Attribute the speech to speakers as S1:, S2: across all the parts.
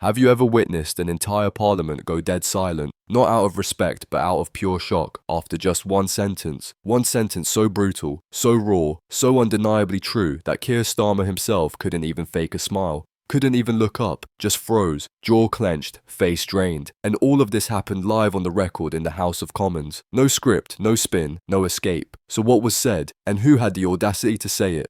S1: Have you ever witnessed an entire parliament go dead silent, not out of respect but out of pure shock, after just one sentence? One sentence so brutal, so raw, so undeniably true that Keir Starmer himself couldn't even fake a smile, couldn't even look up, just froze, jaw clenched, face drained. And all of this happened live on the record in the House of Commons. No script, no spin, no escape. So what was said, and who had the audacity to say it?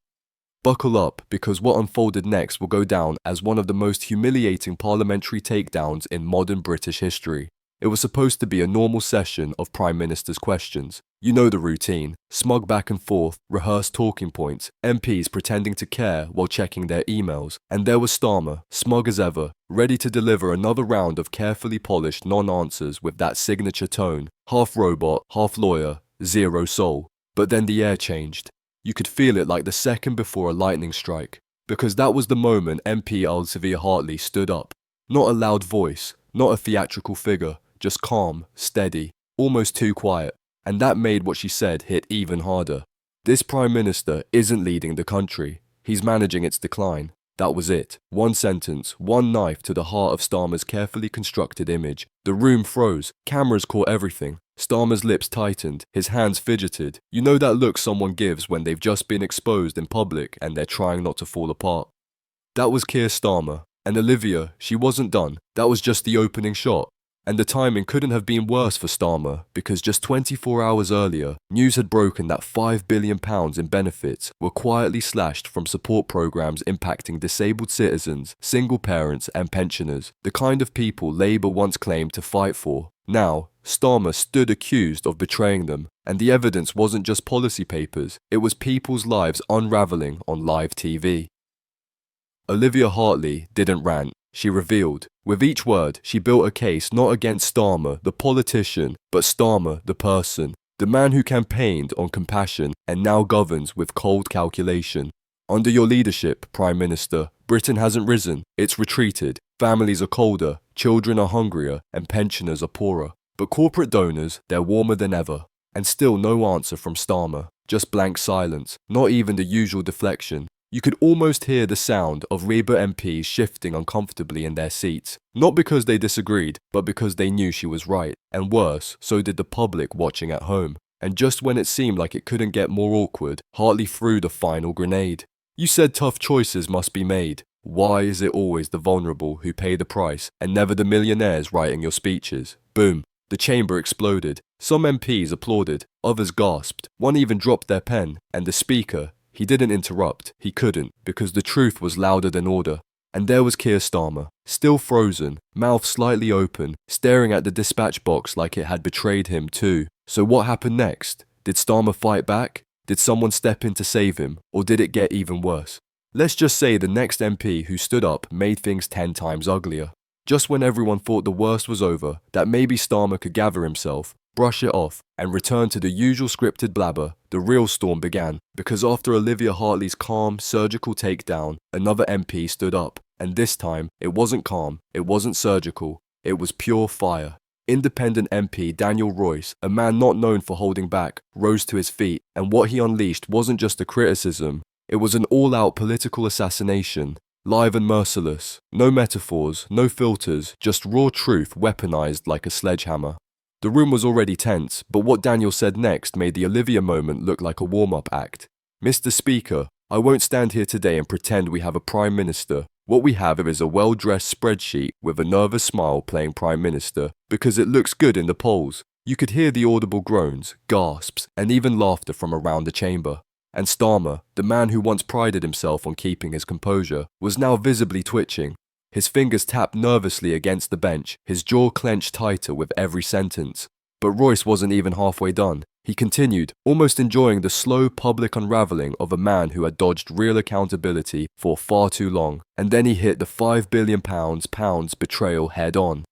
S1: Buckle up, because what unfolded next will go down as one of the most humiliating parliamentary takedowns in modern British history. It was supposed to be a normal session of Prime Minister's questions. You know the routine: smug back and forth, rehearsed talking points, MPs pretending to care while checking their emails. And there was Starmer, smug as ever, ready to deliver another round of carefully polished non-answers with that signature tone, half robot, half lawyer, zero soul. But then the air changed. You could feel it like the second before a lightning strike, because that was the moment MP Elsevier Hartley stood up. Not a loud voice, not a theatrical figure, just calm, steady, almost too quiet, and that made what she said hit even harder. This Prime Minister isn't leading the country, he's managing its decline. That was it. One sentence, one knife to the heart of Starmer's carefully constructed image. The room froze, cameras caught everything. Starmer's lips tightened, his hands fidgeted. You know that look someone gives when they've just been exposed in public and they're trying not to fall apart? That was Keir Starmer. And Olivia, she wasn't done. That was just the opening shot. And the timing couldn't have been worse for Starmer, because just 24 hours earlier, news had broken that £5 billion in benefits were quietly slashed from support programs impacting disabled citizens, single parents and pensioners, the kind of people Labour once claimed to fight for. Now, Starmer stood accused of betraying them, and the evidence wasn't just policy papers, it was people's lives unravelling on live TV. Olivia Hartley didn't rant. She revealed. With each word, she built a case not against Starmer, the politician, but Starmer, the person, the man who campaigned on compassion and now governs with cold calculation. Under your leadership, Prime Minister, Britain hasn't risen, it's retreated. Families are colder, children are hungrier, and pensioners are poorer. But corporate donors, they're warmer than ever. And still no answer from Starmer, just blank silence, not even the usual deflection. You could almost hear the sound of Labour MPs shifting uncomfortably in their seats, not because they disagreed, but because they knew she was right, and worse, so did the public watching at home. And just when it seemed like it couldn't get more awkward, Hartley threw the final grenade. You said tough choices must be made. Why is it always the vulnerable who pay the price, and never the millionaires writing your speeches? Boom. The chamber exploded. Some MPs applauded, others gasped, one even dropped their pen, and the speaker, he didn't interrupt, he couldn't, because the truth was louder than order. And there was Keir Starmer, still frozen, mouth slightly open, staring at the dispatch box like it had betrayed him too. So what happened next? Did Starmer fight back? Did someone step in to save him? Or did it get even worse? Let's just say the next MP who stood up made things 10 times uglier. Just when everyone thought the worst was over, that maybe Starmer could gather himself, brush it off, and return to the usual scripted blabber, the real storm began, because after Olivia Hartley's calm, surgical takedown, another MP stood up, and this time, it wasn't calm, it wasn't surgical, it was pure fire. Independent MP Daniel Royce, a man not known for holding back, rose to his feet, and what he unleashed wasn't just a criticism, it was an all-out political assassination, live and merciless, no metaphors, no filters, just raw truth weaponized like a sledgehammer. The room was already tense, but what Daniel said next made the Olivia moment look like a warm-up act. Mr. Speaker, I won't stand here today and pretend we have a Prime Minister. What we have is a well-dressed spreadsheet with a nervous smile playing Prime Minister, because it looks good in the polls. You could hear the audible groans, gasps, and even laughter from around the chamber. And Starmer, the man who once prided himself on keeping his composure, was now visibly twitching. His fingers tapped nervously against the bench, his jaw clenched tighter with every sentence. But Royce wasn't even halfway done. He continued, almost enjoying the slow public unravelling of a man who had dodged real accountability for far too long. And then he hit the £5 billion betrayal head on.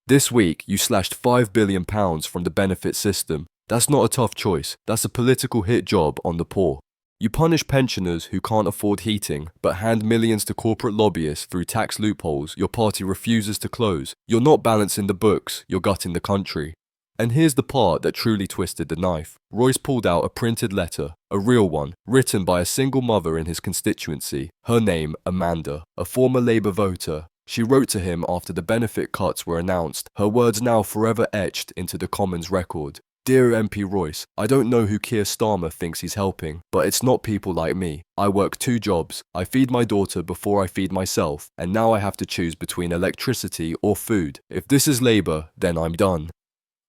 S1: This week, you slashed £5 billion from the benefit system. That's not a tough choice, that's a political hit job on the poor. You punish pensioners who can't afford heating, but hand millions to corporate lobbyists through tax loopholes your party refuses to close. You're not balancing the books, you're gutting the country. And here's the part that truly twisted the knife. Royce pulled out a printed letter, a real one, written by a single mother in his constituency. Her name, Amanda, a former Labour voter. She wrote to him after the benefit cuts were announced, her words now forever etched into the Commons record. Dear MP Royce, I don't know who Keir Starmer thinks he's helping, but it's not people like me. I work 2 jobs. I feed my daughter before I feed myself, and now I have to choose between electricity or food. If this is Labour, then I'm done.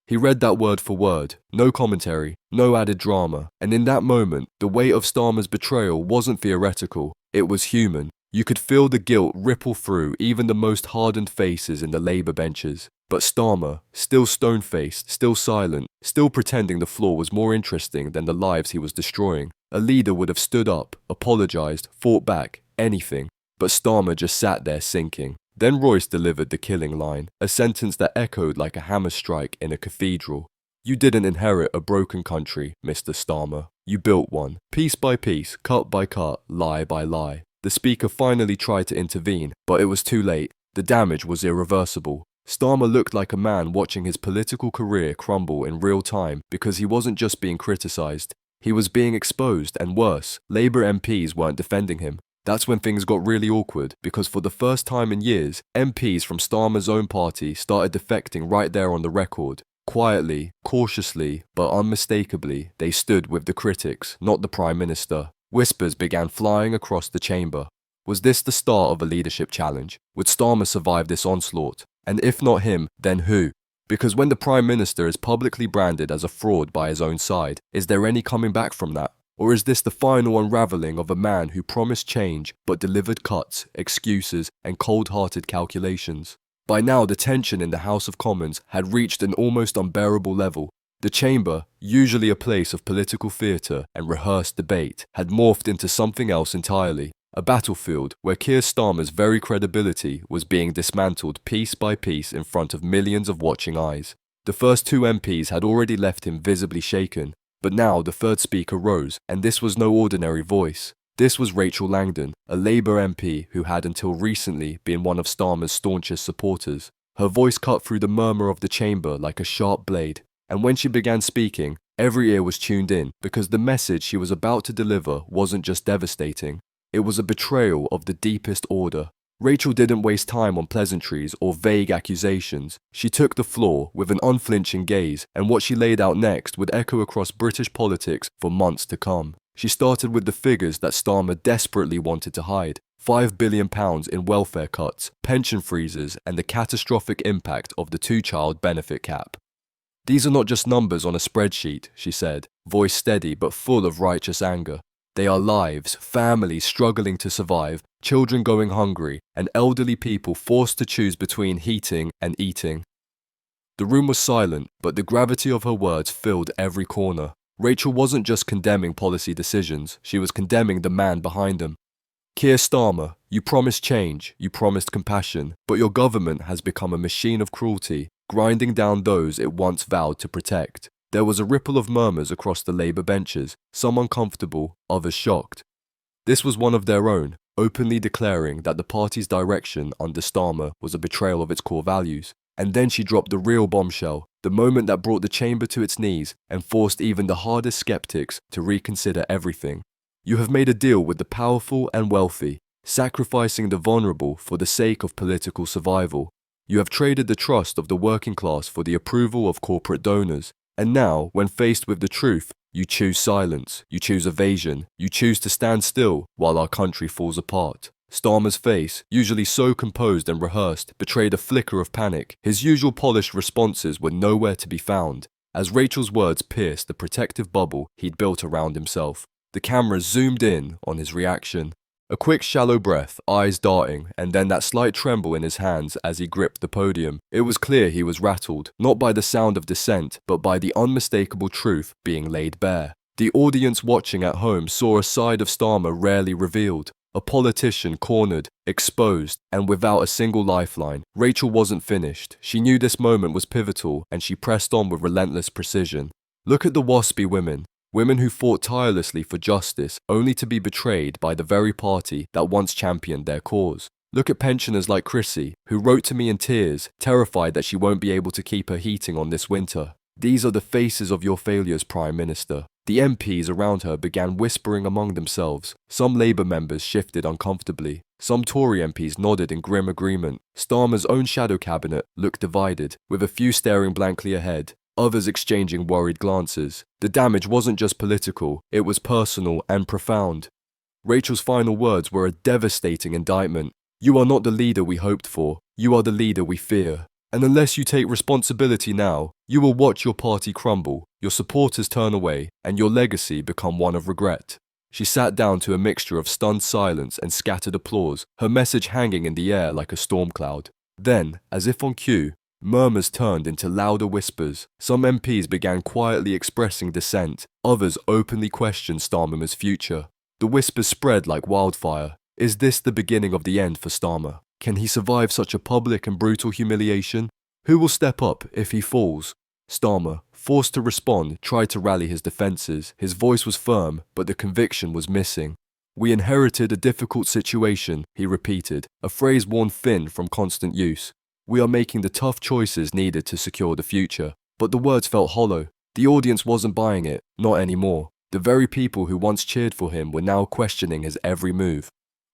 S1: He read that word for word, no commentary, no added drama, and in that moment, the weight of Starmer's betrayal wasn't theoretical, it was human. You could feel the guilt ripple through even the most hardened faces in the Labour benches. But Starmer, still stone-faced, still silent, still pretending the floor was more interesting than the lives he was destroying. A leader would have stood up, apologised, fought back, anything. But Starmer just sat there sinking. Then Royce delivered the killing line, a sentence that echoed like a hammer strike in a cathedral. You didn't inherit a broken country, Mr. Starmer. You built one, piece by piece, cut by cut, lie by lie. The Speaker finally tried to intervene, but it was too late. The damage was irreversible. Starmer looked like a man watching his political career crumble in real time because he wasn't just being criticised. He was being exposed, and worse, Labour MPs weren't defending him. That's when things got really awkward, because for the first time in years, MPs from Starmer's own party started defecting right there on the record. Quietly, cautiously, but unmistakably, they stood with the critics, not the Prime Minister. Whispers began flying across the chamber. Was this the start of a leadership challenge? Would Starmer survive this onslaught? And if not him, then who? Because when the Prime Minister is publicly branded as a fraud by his own side, is there any coming back from that? Or is this the final unravelling of a man who promised change but delivered cuts, excuses, and cold-hearted calculations? By now, the tension in the House of Commons had reached an almost unbearable level. The chamber, usually a place of political theatre and rehearsed debate, had morphed into something else entirely. A battlefield where Keir Starmer's very credibility was being dismantled piece by piece in front of millions of watching eyes. The first 2 MPs had already left him visibly shaken, but now the third speaker rose, and this was no ordinary voice. This was Rachel Langdon, a Labour MP who had until recently been one of Starmer's staunchest supporters. Her voice cut through the murmur of the chamber like a sharp blade. And when she began speaking, every ear was tuned in because the message she was about to deliver wasn't just devastating. It was a betrayal of the deepest order. Rachel didn't waste time on pleasantries or vague accusations. She took the floor with an unflinching gaze, and what she laid out next would echo across British politics for months to come. She started with the figures that Starmer desperately wanted to hide. £5 billion in welfare cuts, pension freezes, and the catastrophic impact of the 2-child benefit cap. These are not just numbers on a spreadsheet, she said, voice steady but full of righteous anger. They are lives, families struggling to survive, children going hungry, and elderly people forced to choose between heating and eating. The room was silent, but the gravity of her words filled every corner. Rachel wasn't just condemning policy decisions, she was condemning the man behind them. Keir Starmer, you promised change, you promised compassion, but your government has become a machine of cruelty, grinding down those it once vowed to protect. There was a ripple of murmurs across the Labour benches, some uncomfortable, others shocked. This was one of their own, openly declaring that the party's direction under Starmer was a betrayal of its core values. And then she dropped the real bombshell, the moment that brought the chamber to its knees and forced even the hardest skeptics to reconsider everything. You have made a deal with the powerful and wealthy, sacrificing the vulnerable for the sake of political survival. You have traded the trust of the working class for the approval of corporate donors. And now, when faced with the truth, you choose silence, you choose evasion, you choose to stand still while our country falls apart. Starmer's face, usually so composed and rehearsed, betrayed a flicker of panic. His usual polished responses were nowhere to be found. As Rachel's words pierced the protective bubble he'd built around himself, the camera zoomed in on his reaction. A quick shallow breath, eyes darting, and then that slight tremble in his hands as he gripped the podium. It was clear he was rattled, not by the sound of dissent, but by the unmistakable truth being laid bare. The audience watching at home saw a side of Starmer rarely revealed. A politician cornered, exposed, and without a single lifeline. Rachel wasn't finished. She knew this moment was pivotal, and she pressed on with relentless precision. Look at the waspy women. Women who fought tirelessly for justice, only to be betrayed by the very party that once championed their cause. Look at pensioners like Chrissy, who wrote to me in tears, terrified that she won't be able to keep her heating on this winter. These are the faces of your failures, Prime Minister. The MPs around her began whispering among themselves. Some Labour members shifted uncomfortably. Some Tory MPs nodded in grim agreement. Starmer's own shadow cabinet looked divided, with a few staring blankly ahead, others exchanging worried glances. The damage wasn't just political, it was personal and profound. Rachel's final words were a devastating indictment. You are not the leader we hoped for, you are the leader we fear. And unless you take responsibility now, you will watch your party crumble, your supporters turn away, and your legacy become one of regret. She sat down to a mixture of stunned silence and scattered applause, her message hanging in the air like a storm cloud. Then, as if on cue, murmurs turned into louder whispers. Some MPs began quietly expressing dissent, others openly questioned Starmer's future. The whispers spread like wildfire. Is this the beginning of the end for Starmer? Can he survive such a public and brutal humiliation? Who will step up if he falls? Starmer, forced to respond, tried to rally his defences. His voice was firm, but the conviction was missing. We inherited a difficult situation, he repeated, a phrase worn thin from constant use. We are making the tough choices needed to secure the future. But the words felt hollow. The audience wasn't buying it, not anymore. The very people who once cheered for him were now questioning his every move.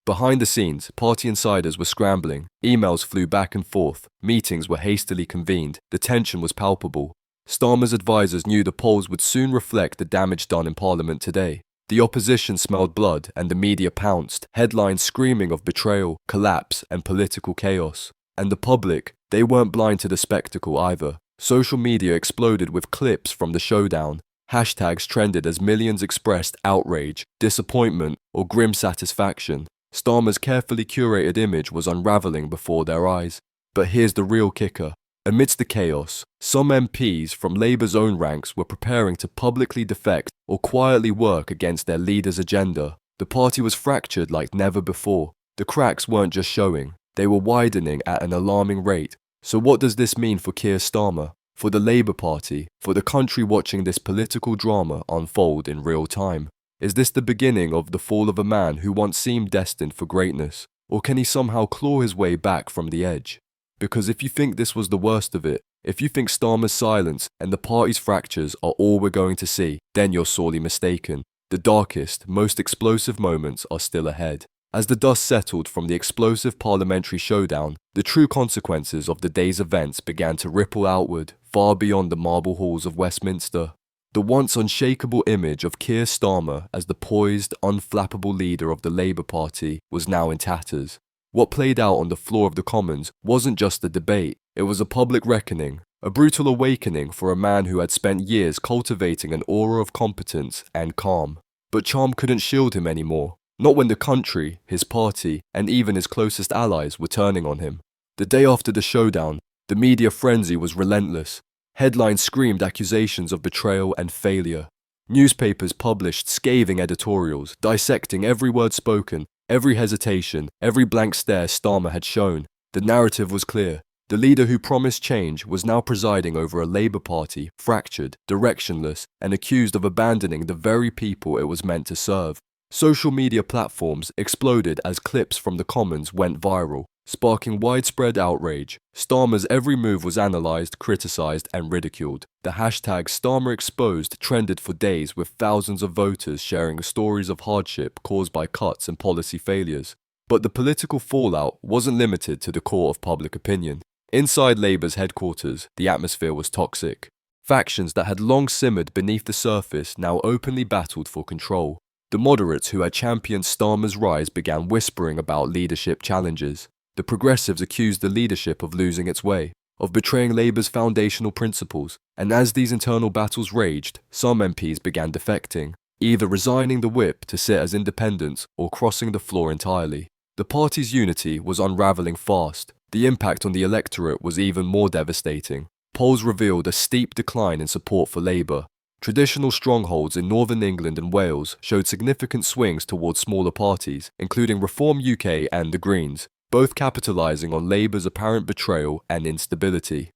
S1: Behind the scenes, party insiders were scrambling. Emails flew back and forth. Meetings were hastily convened. The tension was palpable. Starmer's advisors knew the polls would soon reflect the damage done in Parliament today. The opposition smelled blood and the media pounced, headlines screaming of betrayal, collapse, and political chaos. And the public, they weren't blind to the spectacle either. Social media exploded with clips from the showdown. Hashtags trended as millions expressed outrage, disappointment, or grim satisfaction. Starmer's carefully curated image was unravelling before their eyes. But here's the real kicker. Amidst the chaos, some MPs from Labour's own ranks were preparing to publicly defect or quietly work against their leader's agenda. The party was fractured like never before. The cracks weren't just showing, they were widening at an alarming rate. So what does this mean for Keir Starmer, for the Labour Party, for the country watching this political drama unfold in real time? Is this the beginning of the fall of a man who once seemed destined for greatness? Or can he somehow claw his way back from the edge? Because if you think this was the worst of it, if you think Starmer's silence and the party's fractures are all we're going to see, then you're sorely mistaken. The darkest, most explosive moments are still ahead. As the dust settled from the explosive parliamentary showdown, the true consequences of the day's events began to ripple outward, far beyond the marble halls of Westminster. The once unshakable image of Keir Starmer as the poised, unflappable leader of the Labour Party was now in tatters. What played out on the floor of the Commons wasn't just a debate, it was a public reckoning, a brutal awakening for a man who had spent years cultivating an aura of competence and calm. But charm couldn't shield him anymore, not when the country, his party, and even his closest allies were turning on him. The day after the showdown, the media frenzy was relentless. Headlines screamed accusations of betrayal and failure. Newspapers published scathing editorials, dissecting every word spoken, every hesitation, every blank stare Starmer had shown. The narrative was clear. The leader who promised change was now presiding over a Labour Party fractured, directionless, and accused of abandoning the very people it was meant to serve. Social media platforms exploded as clips from the Commons went viral, sparking widespread outrage. Starmer's every move was analysed, criticised, and ridiculed. The hashtag #StarmerExposed trended for days, with thousands of voters sharing stories of hardship caused by cuts and policy failures. But the political fallout wasn't limited to the court of public opinion. Inside Labour's headquarters, the atmosphere was toxic. Factions that had long simmered beneath the surface now openly battled for control. The moderates who had championed Starmer's rise began whispering about leadership challenges. The progressives accused the leadership of losing its way, of betraying Labour's foundational principles, and as these internal battles raged, some MPs began defecting, either resigning the whip to sit as independents or crossing the floor entirely. The party's unity was unravelling fast. The impact on the electorate was even more devastating. Polls revealed a steep decline in support for Labour. Traditional strongholds in Northern England and Wales showed significant swings towards smaller parties, including Reform UK and the Greens, both capitalising on Labour's apparent betrayal and instability.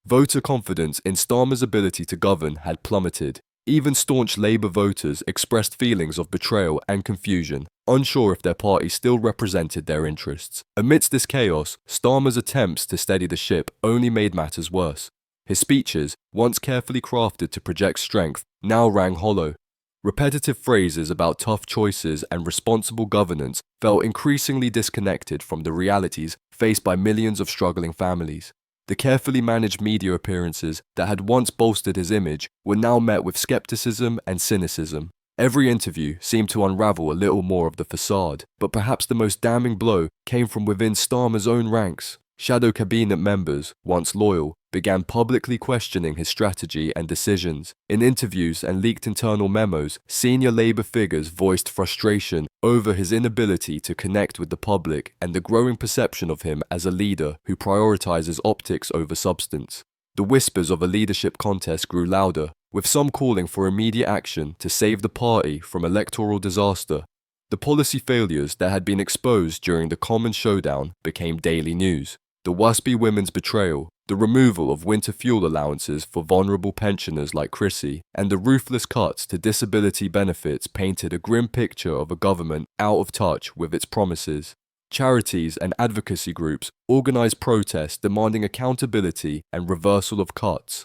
S1: Voter confidence in Starmer's ability to govern had plummeted. Even staunch Labour voters expressed feelings of betrayal and confusion, unsure if their party still represented their interests. Amidst this chaos, Starmer's attempts to steady the ship only made matters worse. His speeches, once carefully crafted to project strength, now rang hollow. Repetitive phrases about tough choices and responsible governance felt increasingly disconnected from the realities faced by millions of struggling families. The carefully managed media appearances that had once bolstered his image were now met with skepticism and cynicism. Every interview seemed to unravel a little more of the facade, but perhaps the most damning blow came from within Starmer's own ranks. Shadow cabinet members, once loyal, began publicly questioning his strategy and decisions. In interviews and leaked internal memos, senior Labour figures voiced frustration over his inability to connect with the public and the growing perception of him as a leader who prioritizes optics over substance. The whispers of a leadership contest grew louder, with some calling for immediate action to save the party from electoral disaster. The policy failures that had been exposed during the common showdown became daily news. The WASPy women's betrayal, the removal of winter fuel allowances for vulnerable pensioners like Chrissy, and the ruthless cuts to disability benefits painted a grim picture of a government out of touch with its promises. Charities and advocacy groups organized protests demanding accountability and reversal of cuts.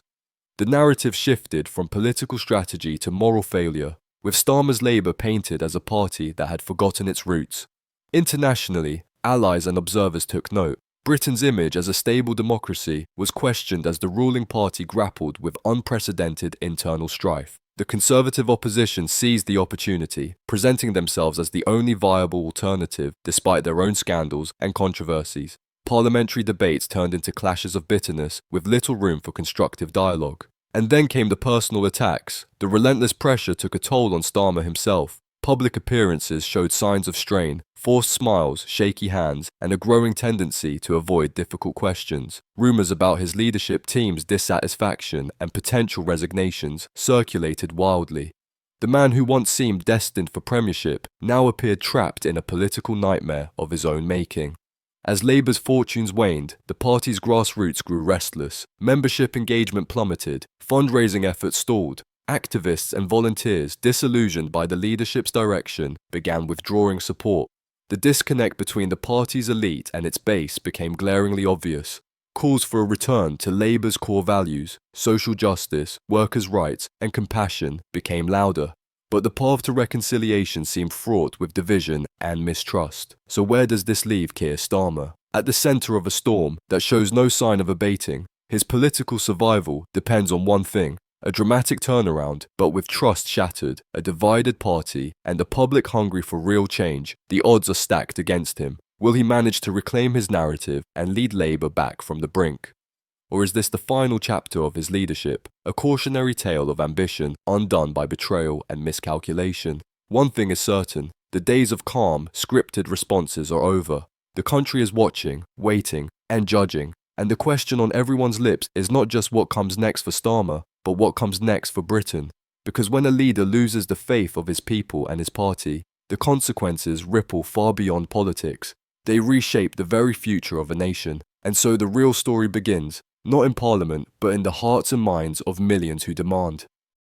S1: The narrative shifted from political strategy to moral failure, with Starmer's Labour painted as a party that had forgotten its roots. Internationally, allies and observers took note. Britain's image as a stable democracy was questioned as the ruling party grappled with unprecedented internal strife. The Conservative opposition seized the opportunity, presenting themselves as the only viable alternative despite their own scandals and controversies. Parliamentary debates turned into clashes of bitterness with little room for constructive dialogue. And then came the personal attacks. The relentless pressure took a toll on Starmer himself. Public appearances showed signs of strain, forced smiles, shaky hands, and a growing tendency to avoid difficult questions. Rumours about his leadership team's dissatisfaction and potential resignations circulated wildly. The man who once seemed destined for premiership now appeared trapped in a political nightmare of his own making. As Labour's fortunes waned, the party's grassroots grew restless. Membership engagement plummeted, fundraising efforts stalled. Activists and volunteers, disillusioned by the leadership's direction, began withdrawing support. The disconnect between the party's elite and its base became glaringly obvious. Calls for a return to Labour's core values, social justice, workers' rights, and compassion became louder. But the path to reconciliation seemed fraught with division and mistrust. So where does this leave Keir Starmer? At the centre of a storm that shows no sign of abating, his political survival depends on one thing: a dramatic turnaround, but with trust shattered, a divided party, and a public hungry for real change. The odds are stacked against him. Will he manage to reclaim his narrative and lead Labour back from the brink? Or is this the final chapter of his leadership, a cautionary tale of ambition undone by betrayal and miscalculation? One thing is certain: the days of calm, scripted responses are over. The country is watching, waiting, and judging, and the question on everyone's lips is not just what comes next for Starmer, but what comes next for Britain. Because when a leader loses the faith of his people and his party, the consequences ripple far beyond politics. They reshape the very future of a nation. And so the real story begins, not in Parliament, but in the hearts and minds of millions who demand